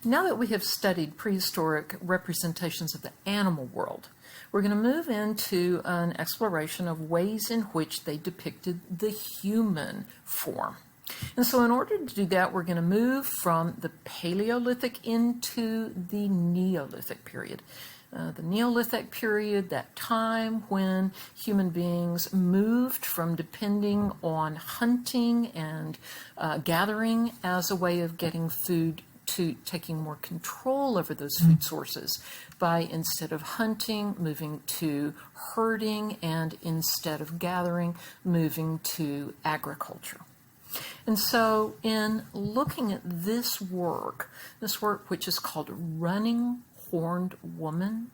Now that we have studied prehistoric representations of the animal world, we're going to move into an exploration of ways in which they depicted the human form. And so in order to do that, we're going to move from the Paleolithic into the Neolithic period. The Neolithic period, that time when human beings moved from depending on hunting and gathering as a way of getting food to taking more control over those food sources by, instead of hunting, moving to herding, and instead of gathering, moving to agriculture. And so in looking at this work which is called Running Horned Woman,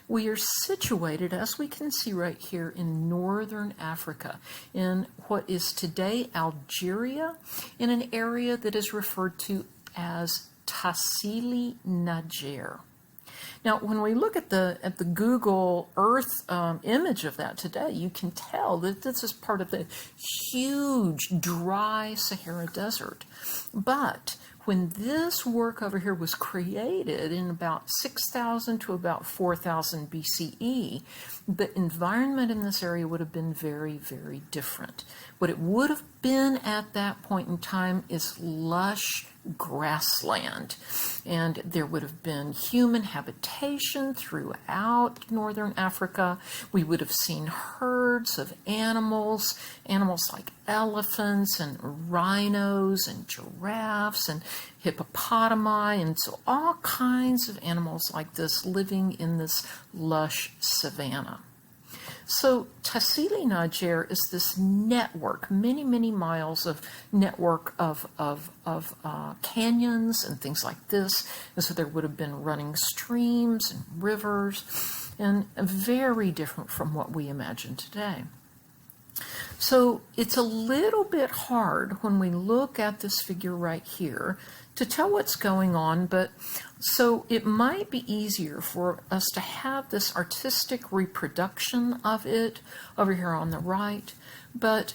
we are situated, as we can see right here, in northern Africa, in what is today Algeria, in an area that is referred to as Tassili, Niger. Now, when we look at the Google Earth image of that today, you can tell that this is part of the huge, dry Sahara Desert. But when this work over here was created in about 6,000 to about 4,000 BCE, the environment in this area would have been very, very different. What it would have been at that point in time is lush grassland, and there would have been human habitation throughout northern Africa. We would have seen herds of animals like elephants and rhinos and giraffes and hippopotami, and so all kinds of animals like this living in this lush savanna. So Tassili, Niger is this network, many, many miles of network of canyons and things like this. And so there would have been running streams and rivers, and very different from what we imagine today. So it's a little bit hard when we look at this figure right here to tell what's going on, but so it might be easier for us to have this artistic reproduction of it over here on the right. But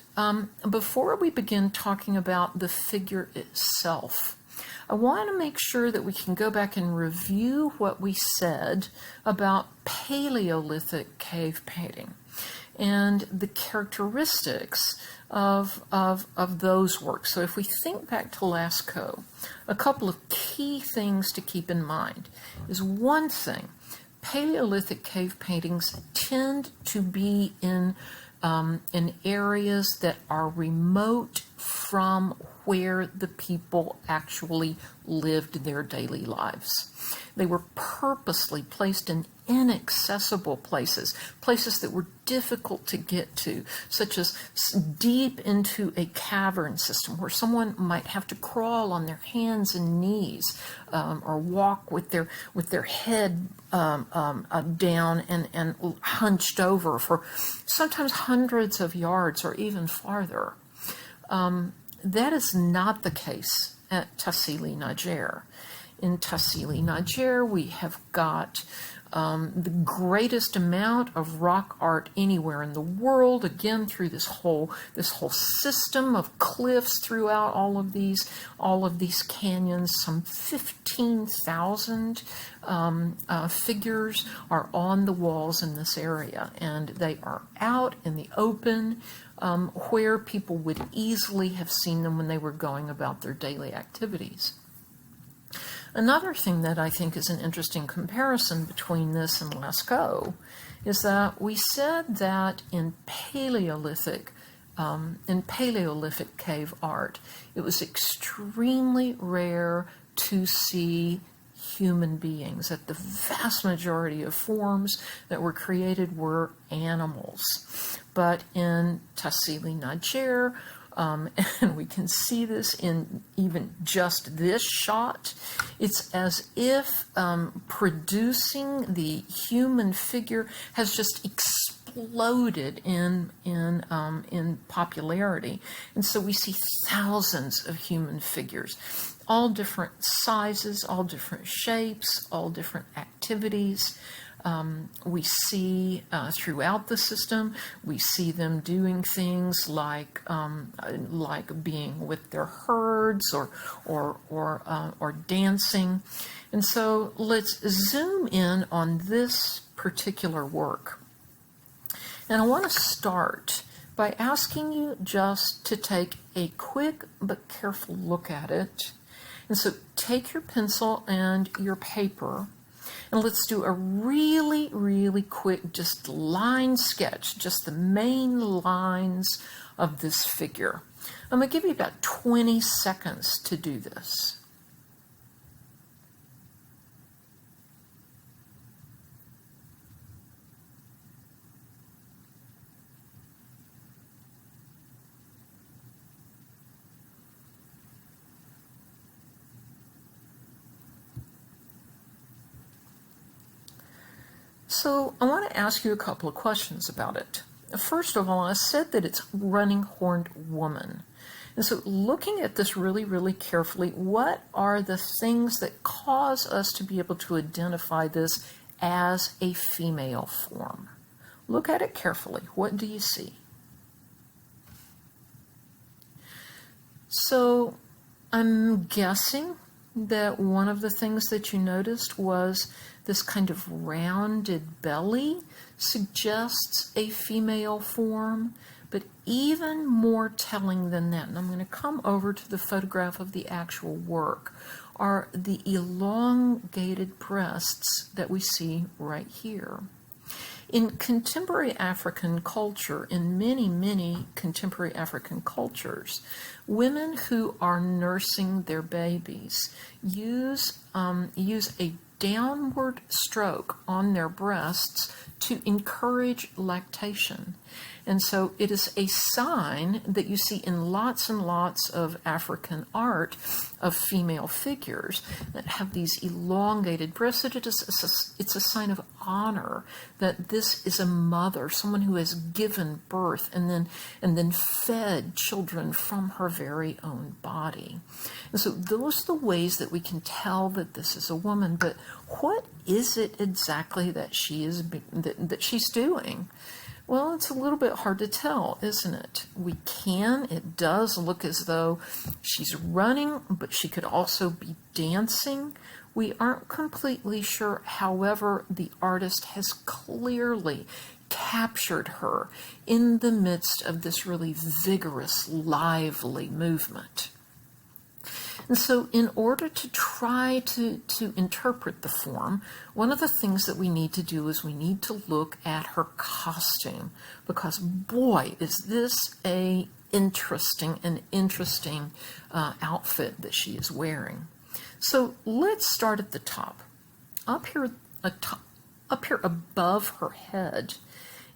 before we begin talking about the figure itself, I want to make sure that we can go back and review what we said about Paleolithic cave painting and the characteristics of those works. So if we think back to Lascaux, a couple of key things to keep in mind is, one thing, Paleolithic cave paintings tend to be in areas that are remote from where the people actually lived their daily lives. They were purposely placed in inaccessible places that were difficult to get to, such as deep into a cavern system where someone might have to crawl on their hands and knees, or walk with their head down and hunched over for sometimes hundreds of yards or even farther. That is not the case at Tassili, Niger. In Tassili, Niger, we have got the greatest amount of rock art anywhere in the world, again through this whole system of cliffs throughout all of these canyons. Some 15,000 figures are on the walls in this area, and they are out in the open, where people would easily have seen them when they were going about their daily activities. Another thing that I think is an interesting comparison between this and Lascaux is that we said that in Paleolithic cave art, it was extremely rare to see human beings, that the vast majority of forms that were created were animals. But in Tassili, Niger, and we can see this in even just this shot, it's as if producing the human figure has just exploded in popularity. And so we see thousands of human figures. all different sizes, all different shapes, all different activities. We see throughout the system, we see them doing things like being with their herds or dancing. And so let's zoom in on this particular work. And I want to start by asking you just to take a quick but careful look at it. And so take your pencil and your paper, and let's do a really, really quick just line sketch, just the main lines of this figure. I'm going to give you about 20 seconds to do this. So I want to ask you a couple of questions about it. First of all, I said that it's running horned woman. And so looking at this really, really carefully, what are the things that cause us to be able to identify this as a female form? Look at it carefully. What do you see? So I'm guessing that one of the things that you noticed was this kind of rounded belly suggests a female form, but even more telling than that, and I'm going to come over to the photograph of the actual work, are the elongated breasts that we see right here. In contemporary African culture, in many, many contemporary African cultures, women who are nursing their babies use a downward stroke on their breasts to encourage lactation. And so it is a sign that you see in lots and lots of African art of female figures that have these elongated breasts. It's a sign of honor that this is a mother, someone who has given birth and then fed children from her very own body. And so those are the ways that we can tell that this is a woman. But what is it exactly that that she's doing? Well, it's a little bit hard to tell, isn't it? It does look as though she's running, but she could also be dancing. We aren't completely sure. However, the artist has clearly captured her in the midst of this really vigorous, lively movement. And so in order to try to interpret the form, one of the things that we need to do is we need to look at her costume, because boy, is this an interesting outfit that she is wearing. So let's start at the top. Up here above her head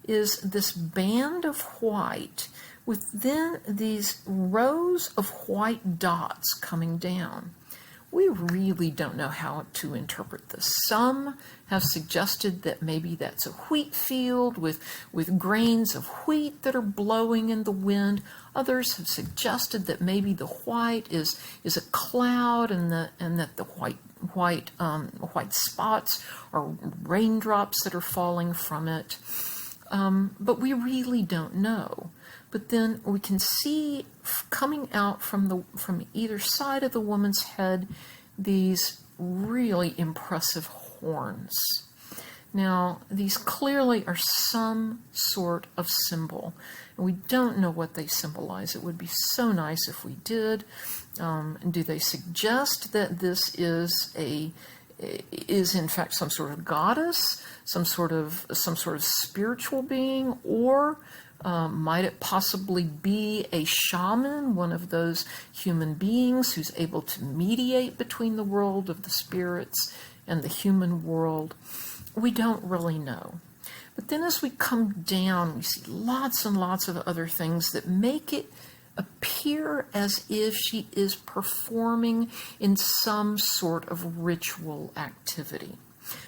is this band of white with then these rows of white dots coming down. We really don't know how to interpret this. Some have suggested that maybe that's a wheat field with grains of wheat that are blowing in the wind. Others have suggested that maybe the white is a cloud and that the white spots are raindrops that are falling from it. But we really don't know. But then we can see coming out from either side of the woman's head these really impressive horns. Now, these clearly are some sort of symbol, and we don't know what they symbolize. It would be so nice if we did. Do they suggest that this is in fact some sort of goddess, some sort of spiritual being, or might it possibly be a shaman, one of those human beings who's able to mediate between the world of the spirits and the human world? We don't really know. But then as we come down, we see lots and lots of other things that make it appear as if she is performing in some sort of ritual activity.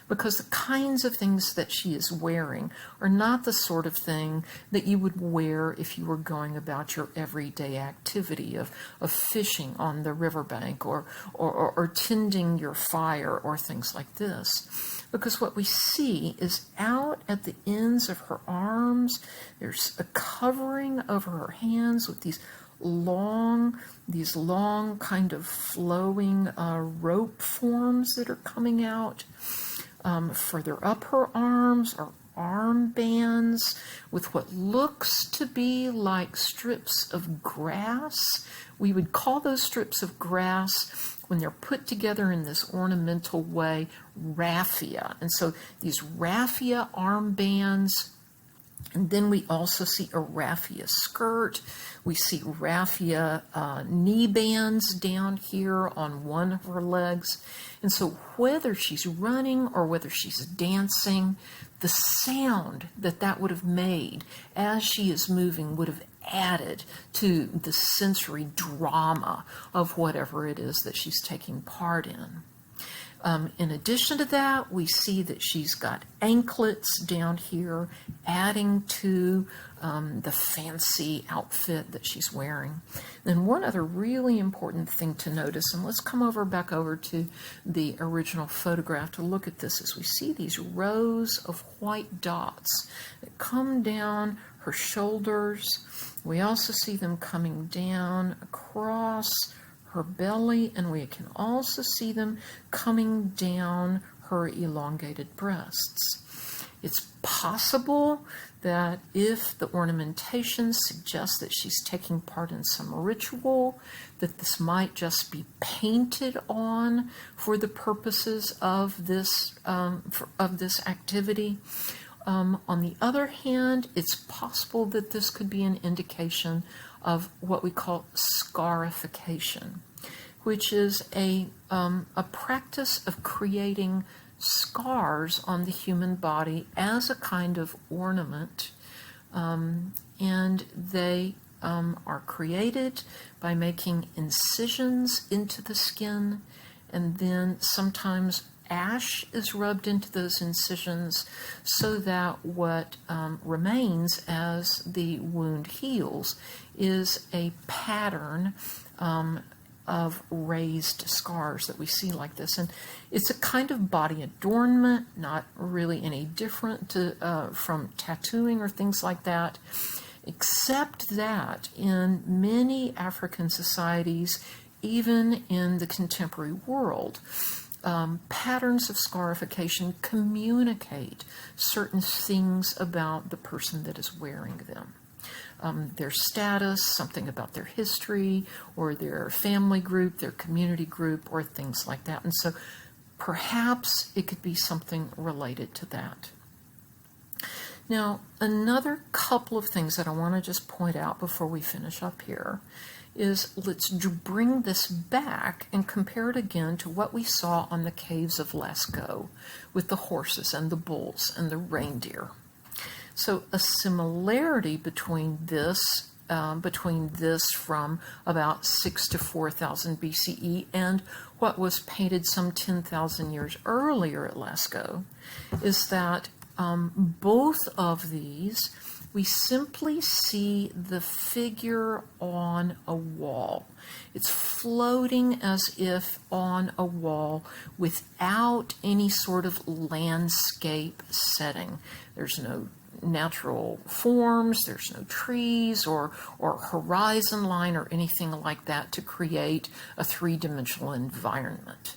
because the kinds of things that she is wearing are not the sort of thing that you would wear if you were going about your everyday activity of fishing on the riverbank or tending your fire or things like this. Because what we see is out at the ends of her arms, there's a covering over her hands with these long kind of flowing rope forms that are coming out. Further up her arms are armbands with what looks to be like strips of grass. We would call those strips of grass, when they're put together in this ornamental way, raffia. And so these raffia armbands. And then we also see a raffia skirt. We see raffia knee bands down here on one of her legs. And so whether she's running or whether she's dancing, the sound that would have made as she is moving would have added to the sensory drama of whatever it is that she's taking part in. In addition to that, we see that she's got anklets down here, adding to the fancy outfit that she's wearing. Then one other really important thing to notice, and let's come back over to the original photograph to look at this, is we see these rows of white dots that come down her shoulders. We also see them coming down across her belly, and we can also see them coming down her elongated breasts. It's possible that if the ornamentation suggests that she's taking part in some ritual, that this might just be painted on for the purposes of this activity. On the other hand, it's possible that this could be an indication of what we call scarification, which is a practice of creating scars on the human body as a kind of ornament, and they are created by making incisions into the skin, and then sometimes ash is rubbed into those incisions so that what remains as the wound heals is a pattern of raised scars that we see like this. And it's a kind of body adornment, not really any different from tattooing or things like that, except that in many African societies, even in the contemporary world, patterns of scarification communicate certain things about the person that is wearing them. Their status, something about their history, or their family group, their community group, or things like that. And so perhaps it could be something related to that. Now, another couple of things that I want to just point out before we finish up here is let's bring this back and compare it again to what we saw on the caves of Lascaux with the horses and the bulls and the reindeer. So a similarity between this from about 6 to 4,000 BCE and what was painted some 10,000 years earlier at Lascaux is that both of these, we simply see the figure on a wall. It's floating as if on a wall without any sort of landscape setting. There's no natural forms, there's no trees or horizon line or anything like that to create a three-dimensional environment.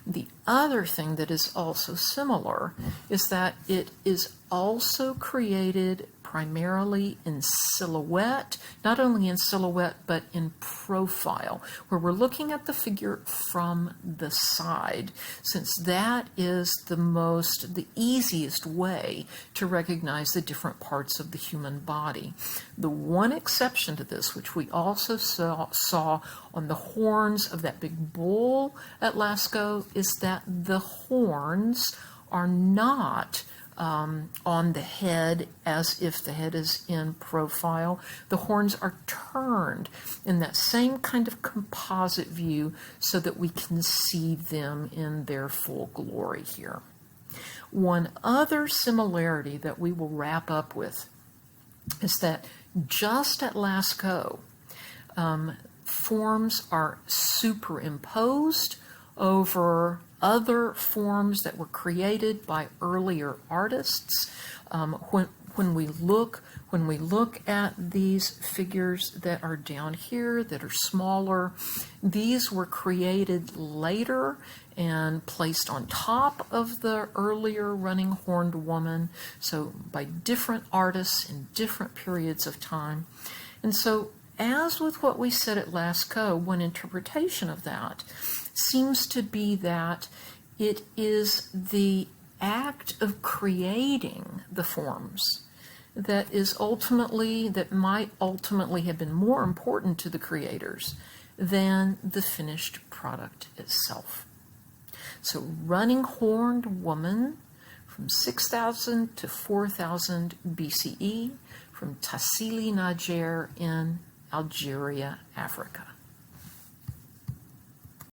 The other thing that is also similar is that it is also created primarily in silhouette, not only in silhouette, but in profile, where we're looking at the figure from the side, since that is the easiest way to recognize the different parts of the human body. The one exception to this, which we also saw on the horns of that big bull at Lascaux, is that the horns are not on the head as if the head is in profile. The horns are turned in that same kind of composite view so that we can see them in their full glory here. One other similarity that we will wrap up with is that just at Lascaux, forms are superimposed over other forms that were created by earlier artists. When we look at these figures that are down here, that are smaller, these were created later and placed on top of the earlier running horned woman, so by different artists in different periods of time. And so, as with what we said at Lascaux, one interpretation of that seems to be that it is the act of creating the forms that might ultimately have been more important to the creators than the finished product itself. So running horned woman from 6000 to 4000 BCE from Tassili, Niger in Algeria, Africa.